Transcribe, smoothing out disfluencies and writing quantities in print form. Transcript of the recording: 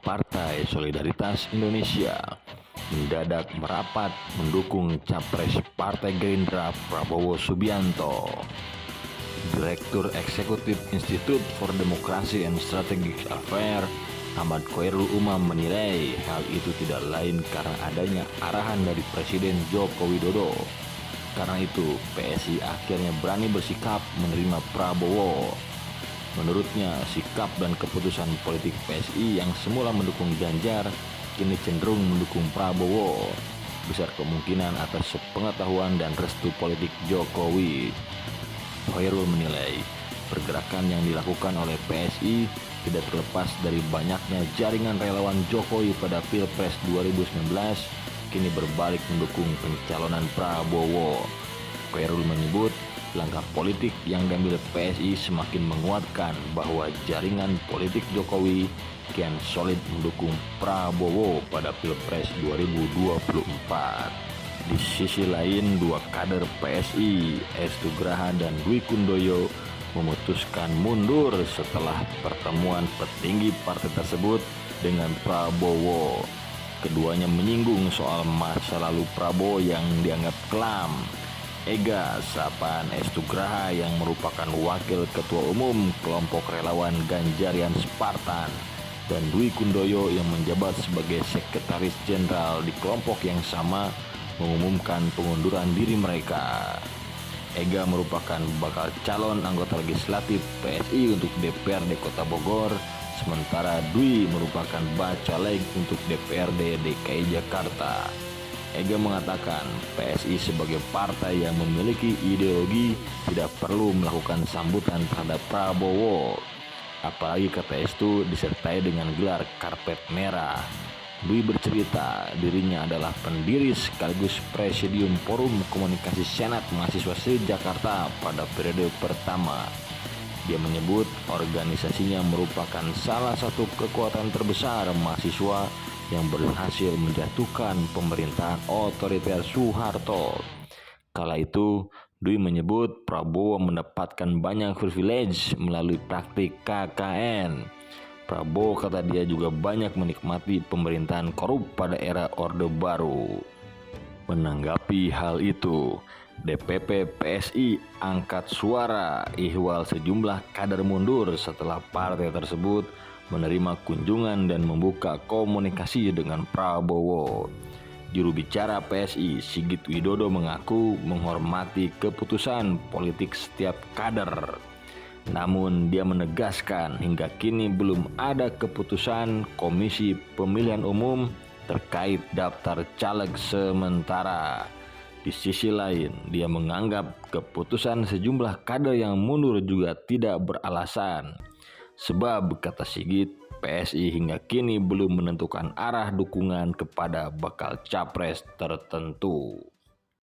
Partai Solidaritas Indonesia mendadak merapat mendukung Capres Partai Gerindra Prabowo Subianto. Direktur Eksekutif Institute for Democracy and Strategic Affairs Ahmad Khoirul Umam menilai hal itu tidak lain karena adanya arahan dari Presiden Joko Widodo. Karena itu, PSI akhirnya berani bersikap menerima Prabowo. Menurutnya, sikap dan keputusan politik PSI yang semula mendukung Ganjar kini cenderung mendukung Prabowo. Besar kemungkinan atas sepengetahuan dan restu politik Jokowi. Khoirul menilai pergerakan yang dilakukan oleh PSI tidak terlepas dari banyaknya jaringan relawan Jokowi pada Pilpres 2019 kini berbalik mendukung pencalonan Prabowo. Khoirul menyebut langkah politik yang diambil PSI semakin menguatkan bahwa jaringan politik Jokowi kian solid mendukung Prabowo pada Pilpres 2024. Di sisi lain, dua kader PSI, Estu Graha dan Dwi Kundoyo, memutuskan mundur setelah pertemuan petinggi partai tersebut dengan Prabowo. Keduanya menyinggung soal masa lalu Prabowo yang dianggap kelam. Ega Sapaan Estu Graha yang merupakan wakil ketua umum kelompok relawan Ganjarian Spartan dan Dwi Kundoyo yang menjabat sebagai sekretaris jenderal di kelompok yang sama mengumumkan pengunduran diri mereka. Ega merupakan bakal calon anggota legislatif PSI untuk DPRD Kota Bogor, sementara Dwi merupakan bacaleg untuk DPRD DKI Jakarta. Ega mengatakan PSI sebagai partai yang memiliki ideologi tidak perlu melakukan sambutan terhadap Prabowo. Apalagi kata Estu disertai dengan gelar karpet merah. Dwi bercerita dirinya adalah pendiri sekaligus presidium Forum Komunikasi Senat Mahasiswa Jakarta pada periode pertama. Dia menyebut organisasinya merupakan salah satu kekuatan terbesar mahasiswa yang berhasil menjatuhkan pemerintahan otoriter Soeharto. Kala itu, Dwi menyebut Prabowo mendapatkan banyak privilege melalui praktik KKN. Prabowo kata dia juga banyak menikmati pemerintahan korup pada era Orde Baru. Menanggapi hal itu, DPP PSI angkat suara ihwal sejumlah kader mundur setelah partai tersebut menerima kunjungan dan membuka komunikasi dengan Prabowo. Juru bicara PSI Sigit Widodo mengaku menghormati keputusan politik setiap kader. Namun dia menegaskan hingga kini belum ada keputusan Komisi Pemilihan Umum terkait daftar caleg sementara. Di sisi lain, dia menganggap keputusan sejumlah kader yang mundur juga tidak beralasan. Sebab, kata Sigit, PSI hingga kini belum menentukan arah dukungan kepada bakal capres tertentu.